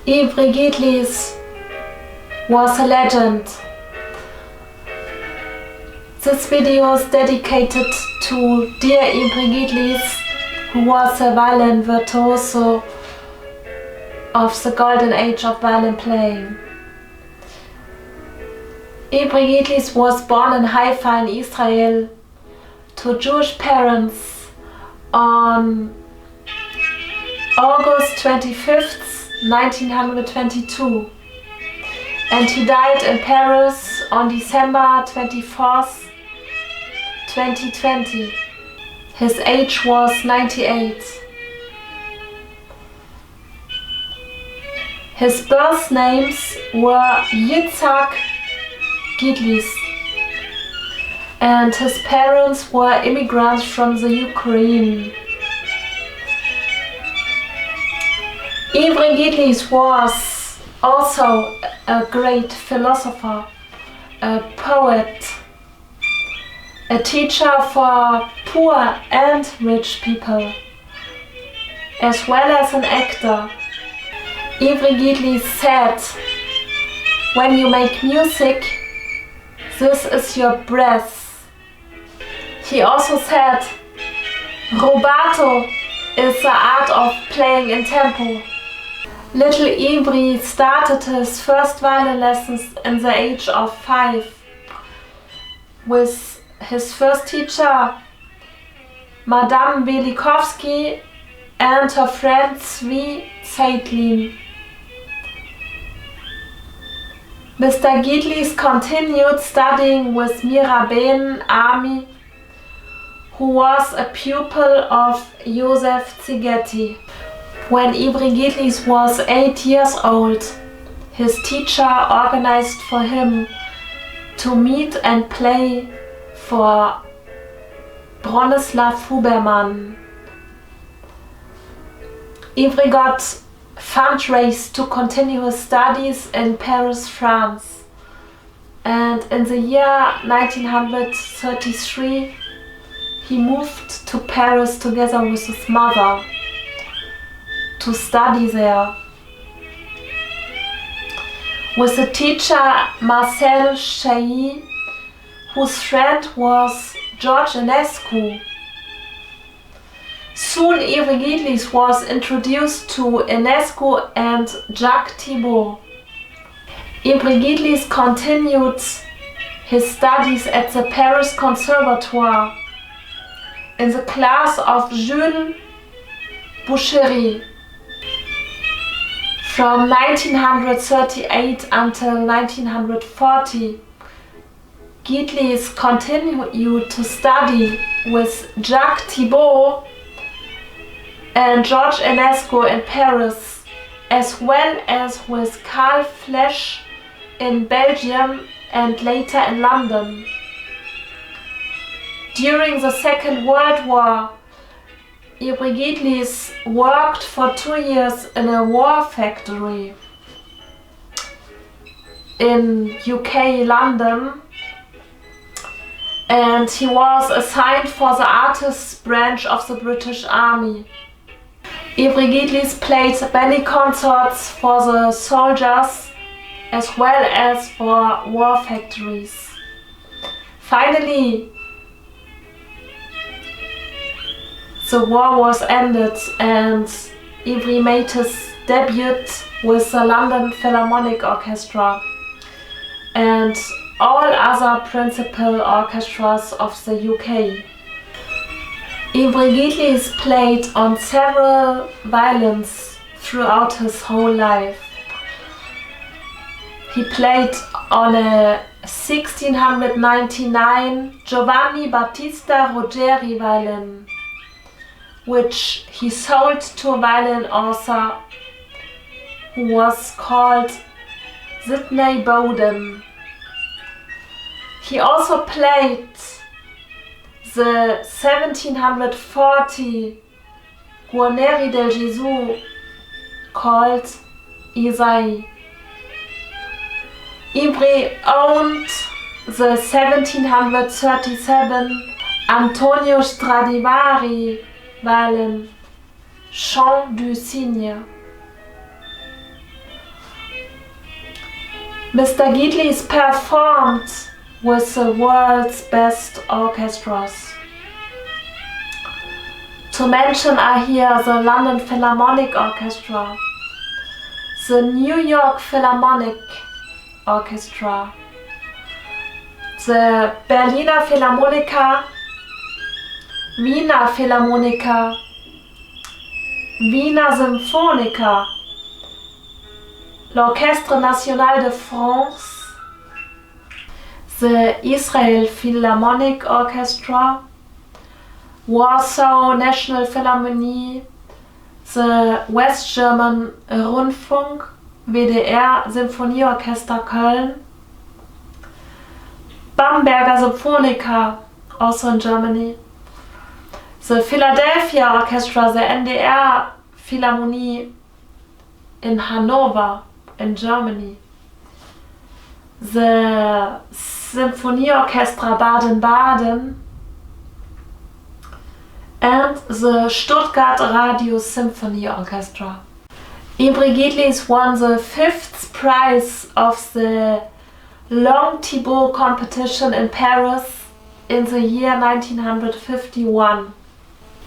Ivry Gitlis was a legend. This video is dedicated to dear Ivry Gitlis, who was a violin virtuoso of the golden age of violin playing. Ivry Gitlis was born in Haifa in Israel to Jewish parents on August 25th, 1922, and he died in Paris on December 24th, 2020. His age was 98. His birth names were Yitzhak Gitlis, and his parents were immigrants from the Ukraine. Ivry Gitlis was also a great philosopher, a poet, a teacher for poor and rich people, as well as an actor. Ivry Gitlis said, "When you make music, this is your breath." He also said, "Rubato is the art of playing in tempo." Little Ivry started his first violin lessons in the age of 5 with his first teacher, Madame Velikovsky, and her friend Zvi Zeitlin. Mr. Gitlis continued studying with Mira Ben-Ami, who was a pupil of Joseph Szigeti. When Ivry Gitlis was 8 years old, his teacher organized for him to meet and play for Bronislaw Huberman. Ivry got fundraised to continue his studies in Paris, France, and in the year 1933 he moved to Paris together with his mother to study there. With the teacher Marcel Chailly, whose friend was George Enescu. Soon Ivry Gitlis was introduced to Enescu and Jacques Thibault. Ivry Gitlis continued his studies at the Paris Conservatoire in the class of Jules Boucherie. From 1938 until 1940, Gitlis continued to study with Jacques Thibault and George Enescu in Paris, as well as with Carl Flesch in Belgium and later in London. During the Second World War, Ivry Gitlis worked for 2 years in a war factory in UK, London, and he was assigned for the artists branch of the British Army. Ivry Gitlis played many concerts for the soldiers as well as for war factories. Finally, the war was ended and Ivry made his debut with the London Philharmonic Orchestra and all other principal orchestras of the UK. Ivry Gitlis played on several violins throughout his whole life. He played on a 1699 Giovanni Battista Ruggeri violin, which he sold to a violin author who was called Sidney Bowden. He also played the 1740 Guarneri del Gesù called Isai. Ivry owned the 1737 Antonio Stradivari violin, Chant du Cygne. Mr. Gitlis performed with the world's best orchestras. To mention are here the London Philharmonic Orchestra, the New York Philharmonic Orchestra, the Berliner Philharmoniker, Wiener Philharmoniker, Wiener Symphoniker, l'Orchestre National de France, the Israel Philharmonic Orchestra, Warsaw National Philharmonie, the West German Rundfunk, WDR Symphonieorchester Köln, Bamberger Symphoniker, also in Germany, the Philadelphia Orchestra, the NDR Philharmonie in Hanover in Germany, the Symphonieorchestra Baden-Baden, and the Stuttgart Radio Symphony Orchestra. Ivry Gitlis won the 5th prize of the Long Thibaut competition in Paris in the year 1951.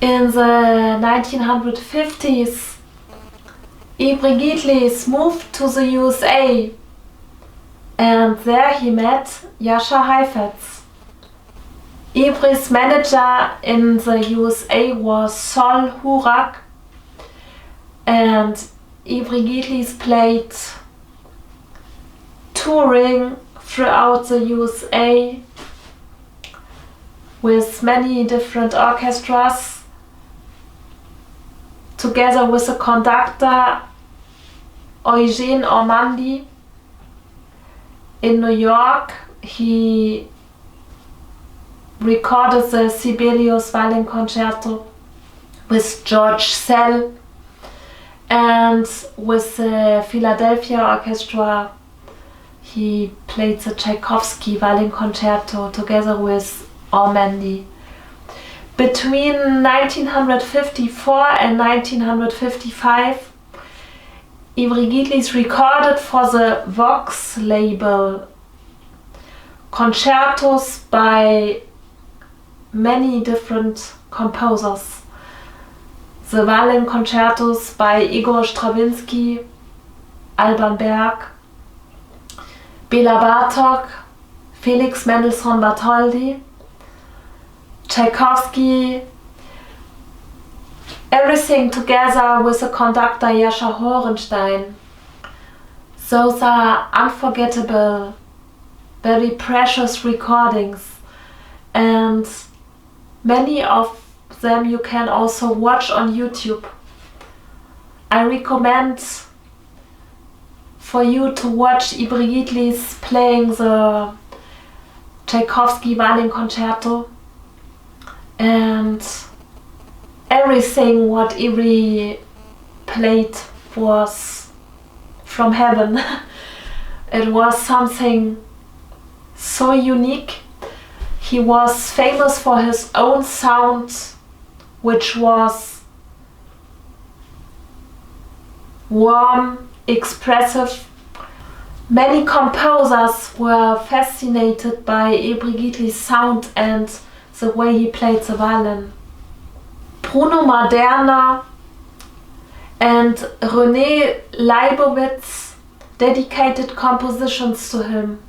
In the 1950s, Ivry Gitlis moved to the USA, and there he met Jascha Heifetz. Ivry's manager in the USA was Sol Hurak, and Ivry Gitlis played touring throughout the USA with many different orchestras, together with the conductor Eugene Ormandy. In New York, he recorded the Sibelius Violin Concerto with George Szell, and with the Philadelphia Orchestra he played the Tchaikovsky Violin Concerto together with Ormandy. Between 1954 and 1955, Ivry Gitlis recorded for the Vox label concertos by many different composers. The violin concertos by Igor Stravinsky, Alban Berg, Bela Bartok, Felix Mendelssohn Bartholdy, Tchaikovsky, everything together with the conductor Jascha Horenstein. Those are unforgettable, very precious recordings, and many of them you can also watch on YouTube. I recommend for you to watch Ivry Gitlis playing the Tchaikovsky Violin Concerto, and everything what Ivry played was from heaven. It was something so unique. He was famous for his own sound, which was warm, expressive. Many composers were fascinated by Ivry Gitlis' sound and the way he played the violin. Bruno Maderna and René Leibowitz dedicated compositions to him.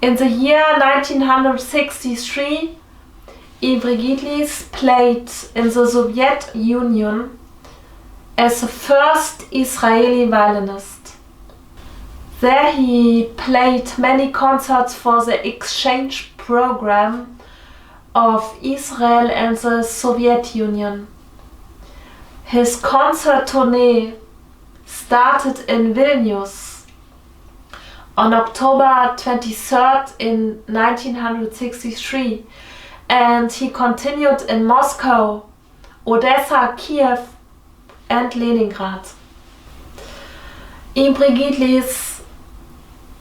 In the year 1963, Ivry Gitlis played in the Soviet Union as the first Israeli violinist. There he played many concerts for the exchange program of Israel and the Soviet Union. His concert tournée started in Vilnius on October 23rd in 1963, and he continued in Moscow, Odessa, Kiev and Leningrad. Ivry Gitlis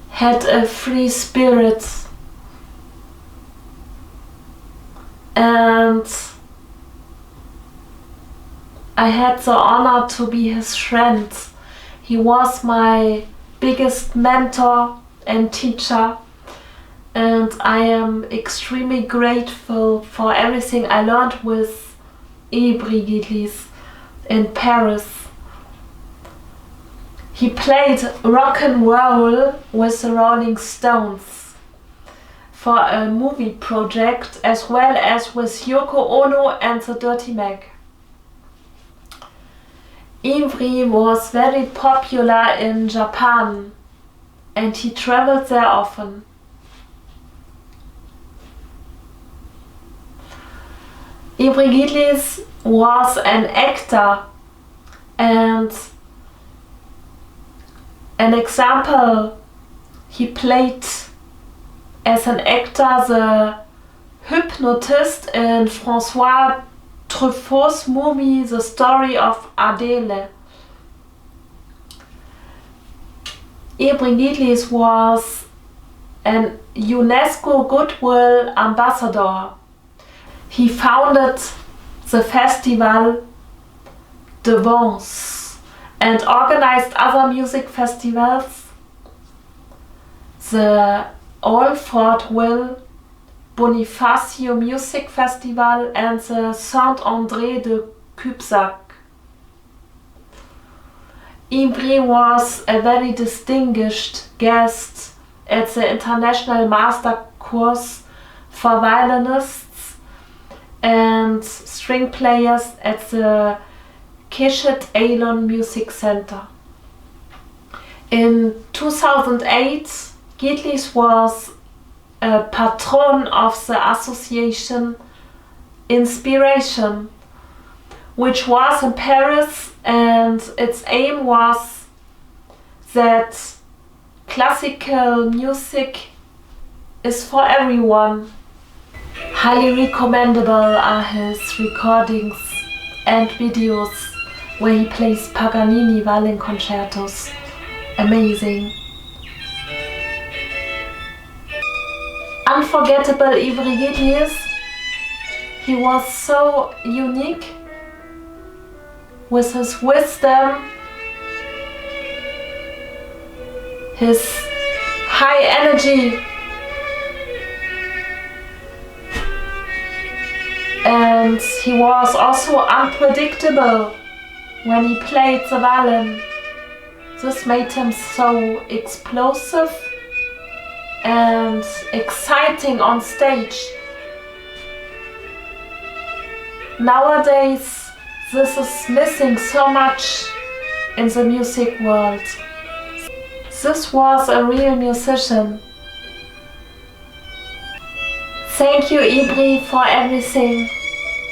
had a free spirit, and I had the honor to be his friend. He was my biggest mentor, and teacher, and I am extremely grateful for everything I learned with Ivry Gitlis in Paris. He played rock and roll with the Rolling Stones for a movie project, as well as with Yoko Ono and the Dirty Mac. Ivry was very popular in Japan and he traveled there often. Ivry Gitlis was an actor, and an example, he played as an actor the hypnotist in François Truffaut's movie The Story of Adele. Ivry Gitlis was an UNESCO Goodwill Ambassador. He founded the festival de Vence and organized other music festivals, the Alfortville Bonifacio Music Festival and the Saint-André de Cubzac. Ivry was a very distinguished guest at the International Master Course for Violinists and String Players at the Keshet Alon Music Center. In 2008, Gitlis was a patron of the association Inspiration, which was in Paris, and its aim was that classical music is for everyone. Highly recommendable are his recordings and videos where he plays Paganini violin concertos. Amazing. Unforgettable Ivry Gitlis. He was so unique with his wisdom, his high energy, and he was also unpredictable when he played the violin. This made him so explosive and exciting on stage. Nowadays, this is missing so much in the music world. This was a real musician. Thank you, Ivry, for everything.